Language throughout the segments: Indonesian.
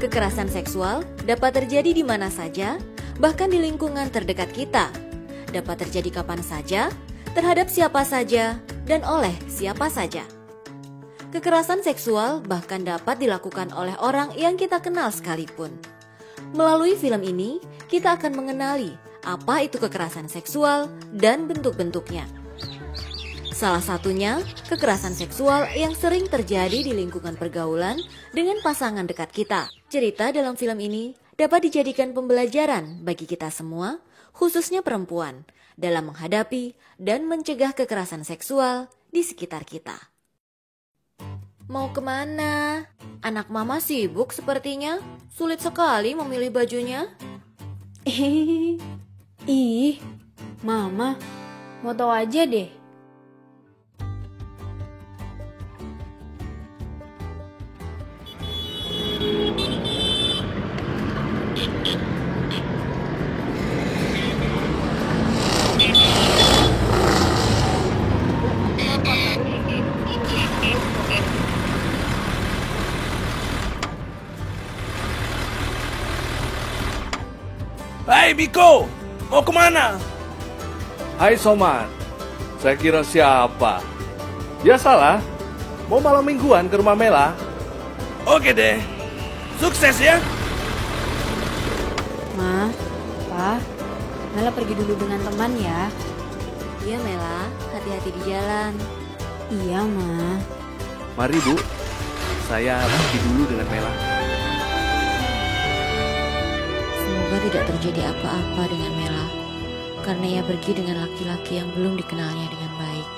Kekerasan seksual dapat terjadi di mana saja, bahkan di lingkungan terdekat kita. Dapat terjadi kapan saja, terhadap siapa saja, dan oleh siapa saja. Kekerasan seksual bahkan dapat dilakukan oleh orang yang kita kenal sekalipun. Melalui film ini, kita akan mengenali apa itu kekerasan seksual dan bentuk-bentuknya. Salah satunya, kekerasan seksual yang sering terjadi di lingkungan pergaulan dengan pasangan dekat kita. Cerita dalam film ini dapat dijadikan pembelajaran bagi kita semua, khususnya perempuan, dalam menghadapi dan mencegah kekerasan seksual di sekitar kita. Mau kemana? Anak mama sibuk sepertinya. Sulit sekali memilih bajunya. Ih, mama, mau tahu aja deh. Hai Biko, mau kemana? Hai Soman, saya kira siapa? Biasalah, mau malam mingguan ke rumah Mela. Oke deh, sukses ya. Ma, Pa, Mela pergi dulu dengan teman ya. Iya Mela, hati-hati di jalan. Iya, Ma. Mari Bu, saya pergi dulu dengan Mela. Semoga tidak terjadi apa-apa dengan Mela, karena ia pergi dengan laki-laki yang belum dikenalnya dengan baik.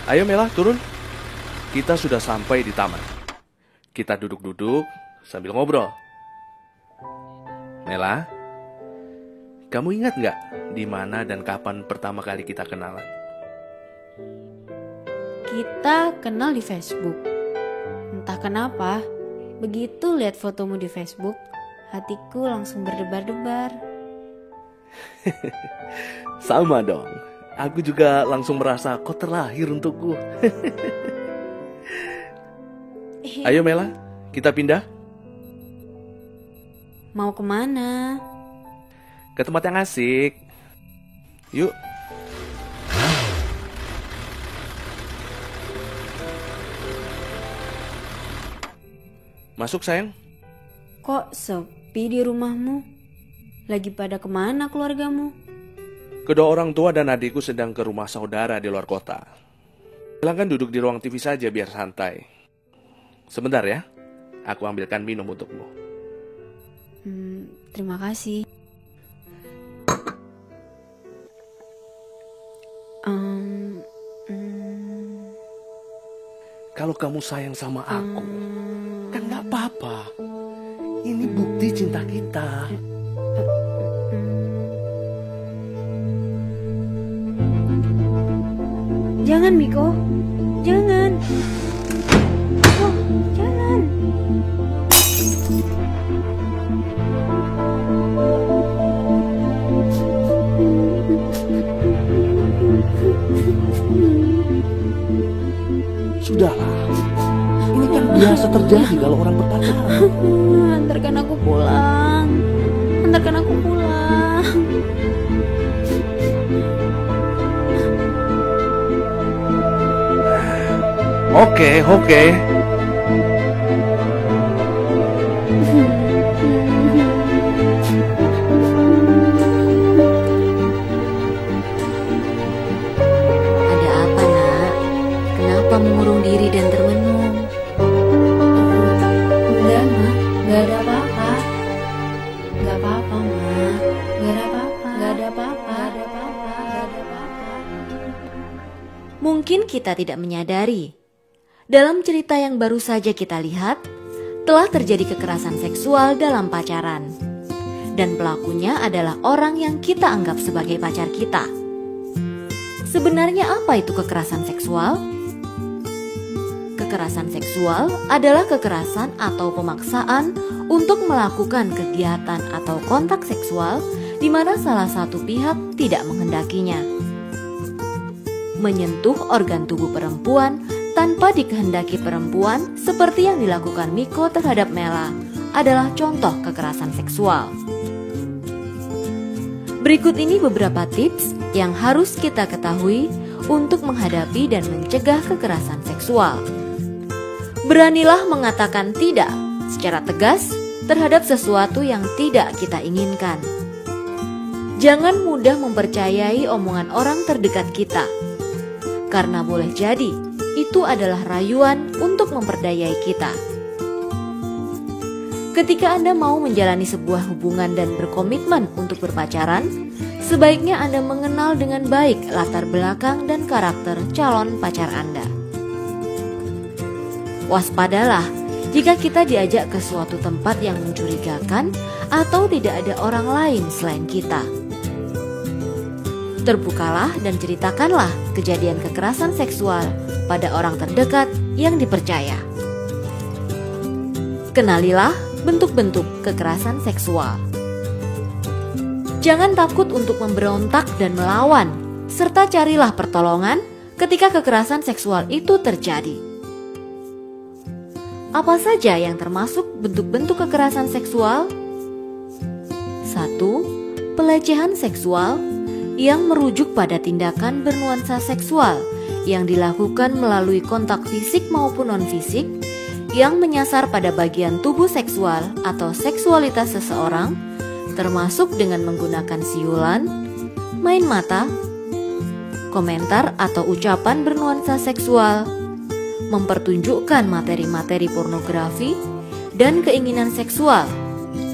Ayo Mela, turun. Kita sudah sampai di taman. Kita duduk-duduk sambil ngobrol. Mela, kamu ingat nggak di mana dan kapan pertama kali kita kenalan? Kita kenal di Facebook. Entah kenapa, begitu lihat fotomu di Facebook, hatiku langsung berdebar-debar. Sama dong. Aku juga langsung merasa kau terlahir untukku. Ayo Mela, kita pindah. Mau kemana? Ke tempat yang asik. Yuk. Masuk sayang. Kok sepi di rumahmu? Lagi pada kemana keluargamu? Kedua orang tua dan adikku sedang ke rumah saudara di luar kota. Silakan duduk di ruang TV saja biar santai. Sebentar ya, aku ambilkan minum untukmu. Terima kasih. Kalau kamu sayang sama aku, kan gak apa-apa. Ini bukti cinta kita. Jangan, Miko. Jangan. Miko, jangan. Sudahlah. Ini kan biasa terjadi kalau orang berpacaran. Antarkan aku pulang. Antarkan aku pulang. Oke. Ada apa nak? Kenapa mengurung diri dan termenung? Enggak, Ma. Enggak ada apa-apa. Enggak apa-apa, Ma. Enggak ada apa-apa. Enggak ada apa-apa. Enggak ada apa-apa. Enggak ada apa-apa. Mungkin kita tidak menyadari, dalam cerita yang baru saja kita lihat, telah terjadi kekerasan seksual dalam pacaran. Dan pelakunya adalah orang yang kita anggap sebagai pacar kita. Sebenarnya apa itu kekerasan seksual? Kekerasan seksual adalah kekerasan atau pemaksaan untuk melakukan kegiatan atau kontak seksual di mana salah satu pihak tidak menghendakinya. Menyentuh organ tubuh perempuan tanpa dikehendaki perempuan seperti yang dilakukan Miko terhadap Mela adalah contoh kekerasan seksual. Berikut ini beberapa tips yang harus kita ketahui untuk menghadapi dan mencegah kekerasan seksual. Beranilah mengatakan tidak secara tegas terhadap sesuatu yang tidak kita inginkan. Jangan mudah mempercayai omongan orang terdekat kita, karena boleh jadi itu adalah rayuan untuk memperdayai kita. Ketika Anda mau menjalani sebuah hubungan dan berkomitmen untuk berpacaran, sebaiknya Anda mengenal dengan baik latar belakang dan karakter calon pacar Anda. Waspadalah jika kita diajak ke suatu tempat yang mencurigakan atau tidak ada orang lain selain kita. Terbukalah dan ceritakanlah kejadian kekerasan seksual pada orang terdekat yang dipercaya. Kenalilah bentuk-bentuk kekerasan seksual. Jangan takut untuk memberontak dan melawan, serta carilah pertolongan ketika kekerasan seksual itu terjadi. Apa saja yang termasuk bentuk-bentuk kekerasan seksual? 1. Pelecehan seksual yang merujuk pada tindakan bernuansa seksual yang dilakukan melalui kontak fisik maupun non-fisik yang menyasar pada bagian tubuh seksual atau seksualitas seseorang, termasuk dengan menggunakan siulan, main mata, komentar atau ucapan bernuansa seksual, mempertunjukkan materi-materi pornografi dan keinginan seksual,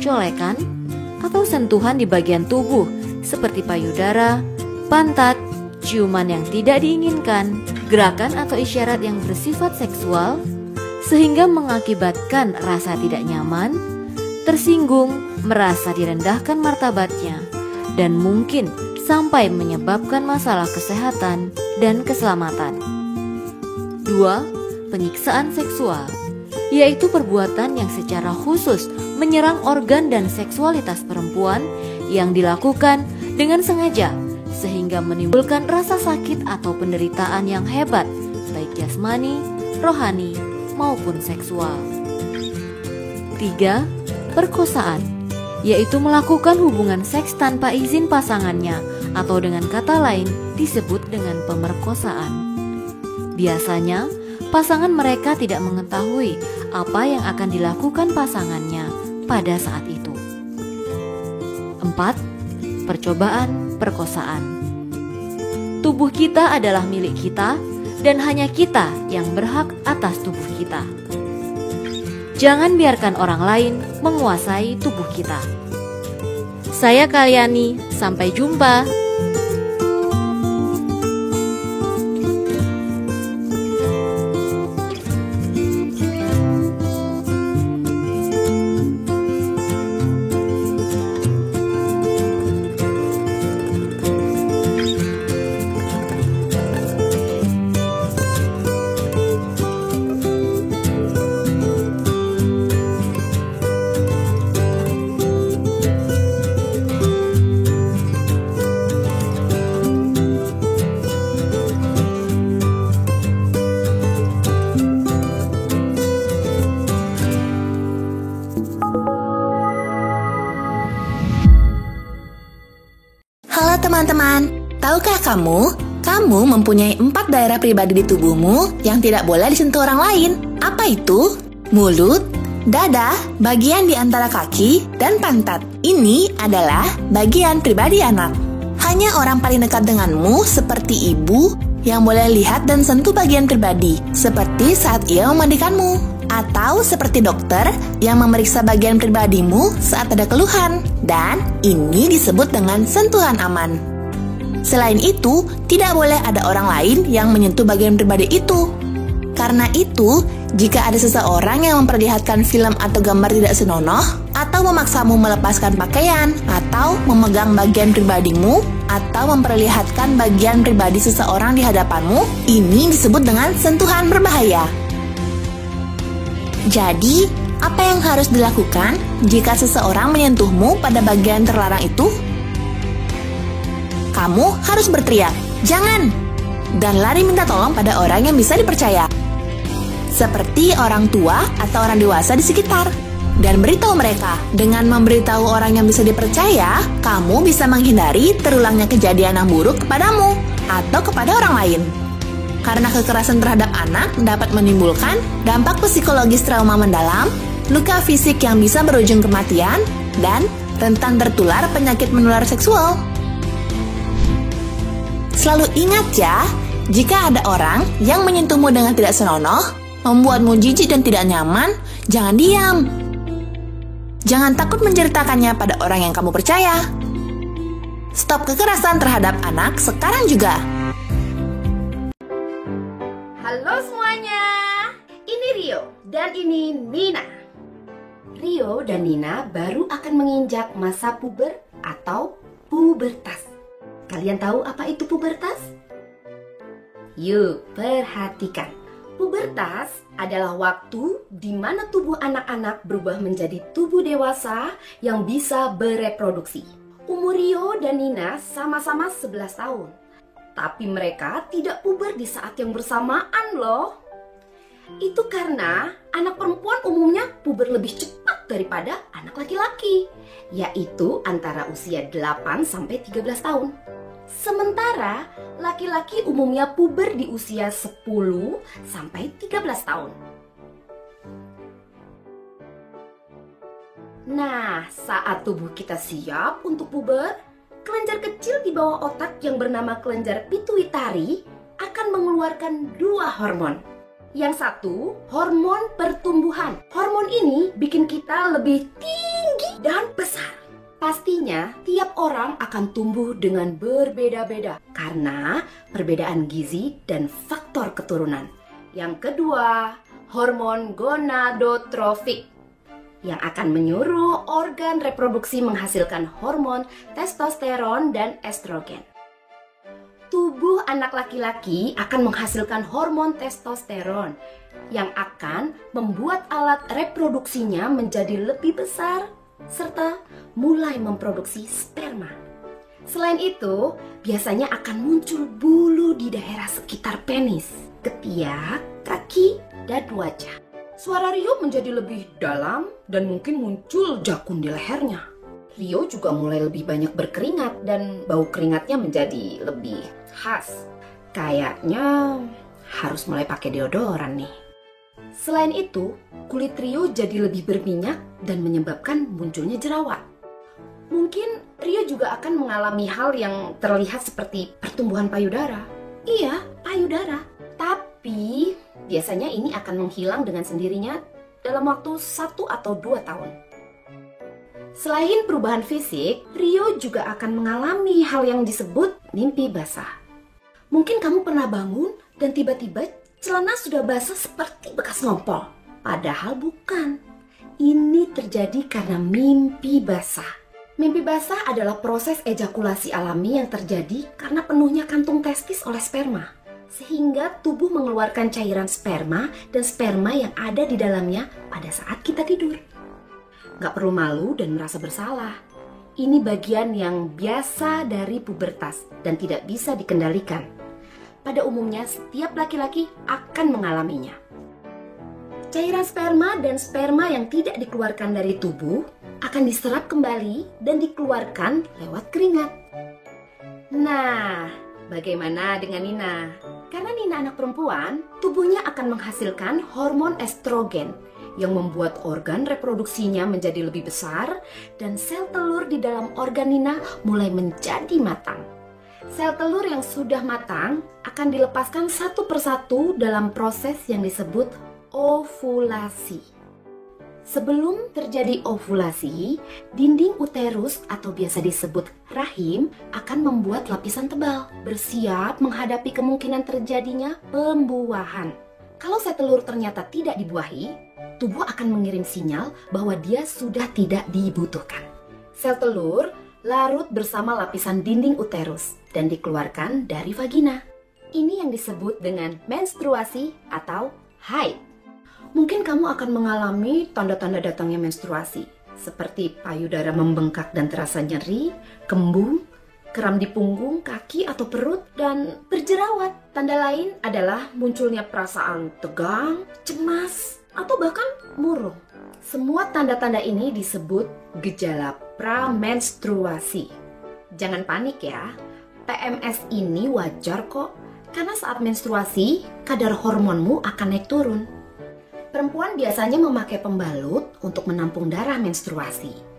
colekan, atau sentuhan di bagian tubuh seperti payudara, pantat, ciuman yang tidak diinginkan, gerakan atau isyarat yang bersifat seksual, sehingga mengakibatkan rasa tidak nyaman, tersinggung, merasa direndahkan martabatnya, dan mungkin sampai menyebabkan masalah kesehatan dan keselamatan. 2. Penyiksaan seksual, yaitu perbuatan yang secara khusus menyerang organ dan seksualitas perempuan yang dilakukan dengan sengaja sehingga menimbulkan rasa sakit atau penderitaan yang hebat, baik jasmani, rohani, maupun seksual. 3. Perkosaan, yaitu melakukan hubungan seks tanpa izin pasangannya atau dengan kata lain disebut dengan pemerkosaan. Biasanya, pasangan mereka tidak mengetahui apa yang akan dilakukan pasangannya pada saat itu. 4. Percobaan perkosaan. Tubuh kita adalah milik kita dan hanya kita yang berhak atas tubuh kita. Jangan biarkan orang lain menguasai tubuh kita. Saya Kalyani, sampai jumpa. Halo teman-teman, tahukah kamu mempunyai 4 daerah pribadi di tubuhmu yang tidak boleh disentuh orang lain. Apa itu? Mulut, dada, bagian di antara kaki, dan pantat. Ini adalah bagian pribadi anak. Hanya orang paling dekat denganmu seperti ibu yang boleh lihat dan sentuh bagian pribadi, seperti saat ia memandikanmu. Atau seperti dokter yang memeriksa bagian pribadimu saat ada keluhan. Dan ini disebut dengan sentuhan aman. Selain itu, tidak boleh ada orang lain yang menyentuh bagian pribadi itu. Karena itu, jika ada seseorang yang memperlihatkan film atau gambar tidak senonoh, atau memaksamu melepaskan pakaian, atau memegang bagian pribadimu, atau memperlihatkan bagian pribadi seseorang di hadapanmu, ini disebut dengan sentuhan berbahaya. Jadi, apa yang harus dilakukan jika seseorang menyentuhmu pada bagian terlarang itu? Kamu harus berteriak, "Jangan!" dan lari minta tolong pada orang yang bisa dipercaya. seperti orang tua atau orang dewasa di sekitar. Dan beritahu mereka, dengan memberitahu orang yang bisa dipercaya, kamu bisa menghindari terulangnya kejadian yang buruk kepadamu atau kepada orang lain. Karena kekerasan terhadap anak dapat menimbulkan dampak psikologis trauma mendalam, luka fisik yang bisa berujung kematian, dan rentan tertular penyakit menular seksual. Selalu ingat ya, jika ada orang yang menyentuhmu dengan tidak senonoh, membuatmu jijik dan tidak nyaman, jangan diam. Jangan takut menceritakannya pada orang yang kamu percaya. Stop kekerasan terhadap anak sekarang juga. Halo semuanya, ini Rio dan ini Nina. Rio dan Nina baru akan menginjak masa puber atau pubertas. Kalian tahu apa itu pubertas? Yuk, perhatikan. Pubertas adalah waktu di mana tubuh anak-anak berubah menjadi tubuh dewasa yang bisa bereproduksi. Umur Rio dan Nina sama-sama 11 tahun. Tapi mereka tidak puber di saat yang bersamaan loh. Itu karena anak perempuan umumnya puber lebih cepat daripada anak laki-laki, yaitu antara usia 8 sampai 13 tahun. Sementara laki-laki umumnya puber di usia 10 sampai 13 tahun. Nah, saat tubuh kita siap untuk puber, kelenjar kecil di bawah otak yang bernama kelenjar pituitari akan mengeluarkan 2 hormon. Yang satu, hormon pertumbuhan. Hormon ini bikin kita lebih tinggi dan besar. Pastinya, tiap orang akan tumbuh dengan berbeda-beda karena perbedaan gizi dan faktor keturunan. Yang kedua, hormon gonadotrofik yang akan menyuruh organ reproduksi menghasilkan hormon testosteron dan estrogen. Tubuh anak laki-laki akan menghasilkan hormon testosteron yang akan membuat alat reproduksinya menjadi lebih besar serta mulai memproduksi sperma. Selain itu, biasanya akan muncul bulu di daerah sekitar penis, ketiak, kaki, dan wajah. Suara Rio menjadi lebih dalam dan mungkin muncul jakun di lehernya. Rio juga mulai lebih banyak berkeringat dan bau keringatnya menjadi lebih khas. Kayaknya harus mulai pakai deodoran nih. Selain itu, kulit Rio jadi lebih berminyak dan menyebabkan munculnya jerawat. Mungkin Rio juga akan mengalami hal yang terlihat seperti pertumbuhan payudara. Iya, payudara. Tapi biasanya ini akan menghilang dengan sendirinya dalam waktu 1 atau 2 tahun. Selain perubahan fisik, Rio juga akan mengalami hal yang disebut mimpi basah. Mungkin kamu pernah bangun dan tiba-tiba celana sudah basah seperti bekas ngompol. Padahal bukan. Ini terjadi karena mimpi basah. Mimpi basah adalah proses ejakulasi alami yang terjadi karena penuhnya kantung testis oleh sperma. Sehingga tubuh mengeluarkan cairan sperma dan sperma yang ada di dalamnya pada saat kita tidur. Gak perlu malu dan merasa bersalah. Ini bagian yang biasa dari pubertas dan tidak bisa dikendalikan. Pada umumnya setiap laki-laki akan mengalaminya. Cairan sperma dan sperma yang tidak dikeluarkan dari tubuh akan diserap kembali dan dikeluarkan lewat keringat. Nah, bagaimana dengan Nina? Karena Nina anak perempuan, tubuhnya akan menghasilkan hormon estrogen yang membuat organ reproduksinya menjadi lebih besar dan sel telur di dalam organ Nina mulai menjadi matang. Sel telur yang sudah matang akan dilepaskan satu persatu dalam proses yang disebut ovulasi. Sebelum terjadi ovulasi, dinding uterus atau biasa disebut rahim akan membuat lapisan tebal, bersiap menghadapi kemungkinan terjadinya pembuahan. Kalau sel telur ternyata tidak dibuahi, tubuh akan mengirim sinyal bahwa dia sudah tidak dibutuhkan. Sel telur larut bersama lapisan dinding uterus dan dikeluarkan dari vagina. Ini yang disebut dengan menstruasi atau haid. Mungkin kamu akan mengalami tanda-tanda datangnya menstruasi, seperti payudara membengkak dan terasa nyeri, kembung, kram di punggung, kaki atau perut, dan berjerawat. Tanda lain adalah munculnya perasaan tegang, cemas, atau bahkan murung. Semua tanda-tanda ini disebut gejala pramenstruasi. Jangan panik ya, PMS ini wajar kok, karena saat menstruasi, kadar hormonmu akan naik turun. Perempuan biasanya memakai pembalut untuk menampung darah menstruasi.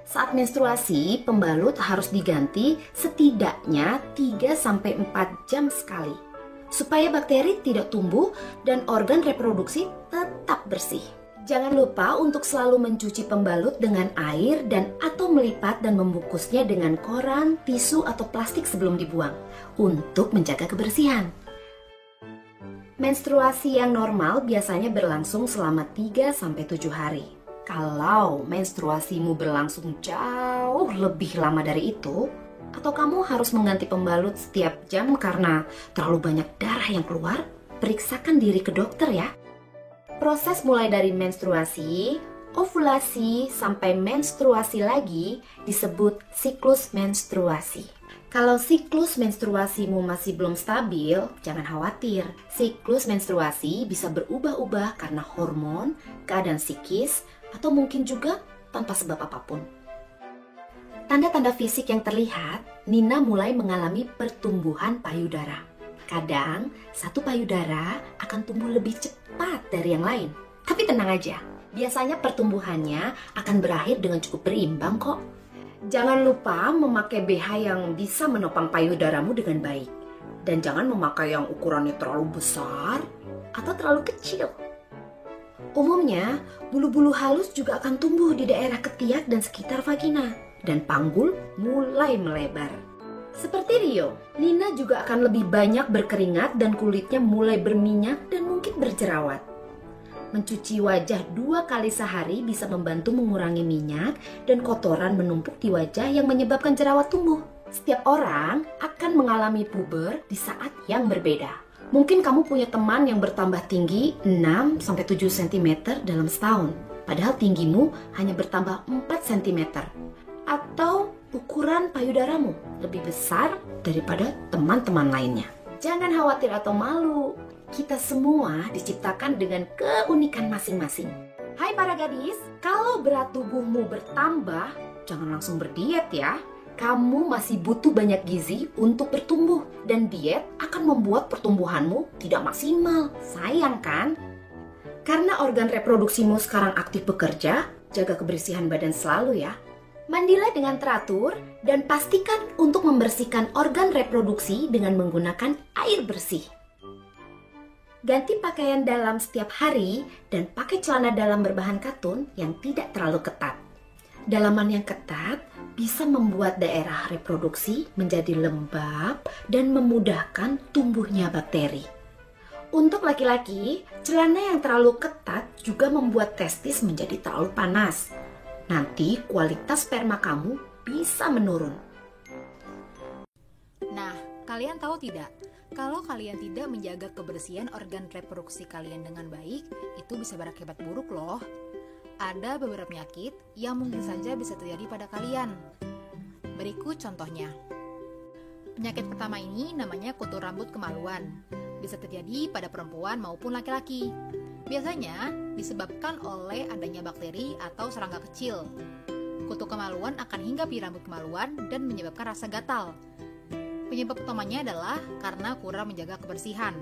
Saat menstruasi, pembalut harus diganti setidaknya 3-4 jam sekali, supaya bakteri tidak tumbuh dan organ reproduksi tetap bersih. Jangan lupa untuk selalu mencuci pembalut dengan air dan atau melipat dan membungkusnya dengan koran, tisu atau plastik sebelum dibuang untuk menjaga kebersihan. Menstruasi yang normal biasanya berlangsung selama 3-7 hari. Kalau menstruasimu berlangsung jauh lebih lama dari itu, atau kamu harus mengganti pembalut setiap jam karena terlalu banyak darah yang keluar, periksakan diri ke dokter ya. Proses mulai dari menstruasi, ovulasi, sampai menstruasi lagi disebut siklus menstruasi. Kalau siklus menstruasimu masih belum stabil, jangan khawatir. Siklus menstruasi bisa berubah-ubah karena hormon, keadaan psikis, atau mungkin juga tanpa sebab apapun. Tanda-tanda fisik yang terlihat, Nina mulai mengalami pertumbuhan payudara. Kadang, satu payudara akan tumbuh lebih cepat dari yang lain. Tapi tenang aja, biasanya pertumbuhannya akan berakhir dengan cukup berimbang kok. Jangan lupa memakai BH yang bisa menopang payudaramu dengan baik. Dan jangan memakai yang ukurannya terlalu besar atau terlalu kecil. Umumnya, bulu-bulu halus juga akan tumbuh di daerah ketiak dan sekitar vagina. Dan panggul mulai melebar. Seperti Rio, Nina juga akan lebih banyak berkeringat dan kulitnya mulai berminyak dan mungkin berjerawat. Mencuci wajah 2 kali sehari bisa membantu mengurangi minyak dan kotoran menumpuk di wajah yang menyebabkan jerawat tumbuh. Setiap orang akan mengalami puber di saat yang berbeda. Mungkin kamu punya teman yang bertambah tinggi 6-7 cm dalam setahun, padahal tinggimu hanya bertambah 4 cm. Atau ukuran payudaramu lebih besar daripada teman-teman lainnya. Jangan khawatir atau malu. Kita semua diciptakan dengan keunikan masing-masing. Hai para gadis, kalau berat tubuhmu bertambah, jangan langsung berdiet ya. Kamu masih butuh banyak gizi untuk bertumbuh, dan diet akan membuat pertumbuhanmu tidak maksimal. Sayang kan? Karena organ reproduksimu sekarang aktif bekerja, jaga kebersihan badan selalu ya. Mandilah dengan teratur dan pastikan untuk membersihkan organ reproduksi dengan menggunakan air bersih. Ganti pakaian dalam setiap hari dan pakai celana dalam berbahan katun yang tidak terlalu ketat. Dalaman yang ketat bisa membuat daerah reproduksi menjadi lembab dan memudahkan tumbuhnya bakteri. Untuk laki-laki, celana yang terlalu ketat juga membuat testis menjadi terlalu panas. Nanti kualitas sperma kamu bisa menurun. Nah, kalian tahu tidak? Kalau kalian tidak menjaga kebersihan organ reproduksi kalian dengan baik, itu bisa berakibat buruk loh. Ada beberapa penyakit yang mungkin saja bisa terjadi pada kalian. Berikut contohnya. Penyakit pertama ini namanya kutu rambut kemaluan. Bisa terjadi pada perempuan maupun laki-laki. Biasanya disebabkan oleh adanya bakteri atau serangga kecil. Kutu kemaluan akan hinggap di rambut kemaluan dan menyebabkan rasa gatal. Penyebab utamanya adalah karena kurang menjaga kebersihan.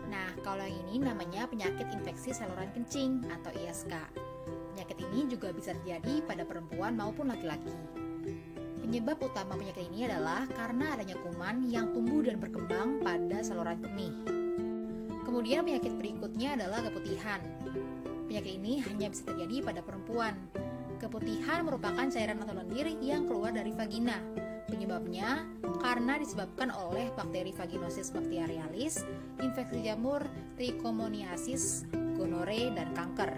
Nah, kalau yang ini namanya penyakit infeksi saluran kencing atau ISK. Penyakit ini juga bisa terjadi pada perempuan maupun laki-laki. Penyebab utama penyakit ini adalah karena adanya kuman yang tumbuh dan berkembang pada saluran kemih. Kemudian penyakit berikutnya adalah keputihan. Penyakit ini hanya bisa terjadi pada perempuan. Keputihan merupakan cairan atau lendir yang keluar dari vagina. Penyebabnya karena disebabkan oleh bakteri Vaginosis bacterialis, infeksi jamur, trichomoniasis, gonore, dan kanker.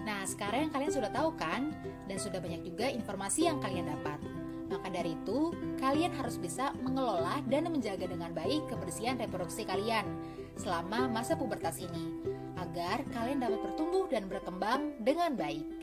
Nah, sekarang kalian sudah tahu kan? Dan sudah banyak juga informasi yang kalian dapat. Maka dari itu, kalian harus bisa mengelola dan menjaga dengan baik kebersihan reproduksi kalian selama masa pubertas ini, agar kalian dapat bertumbuh dan berkembang dengan baik.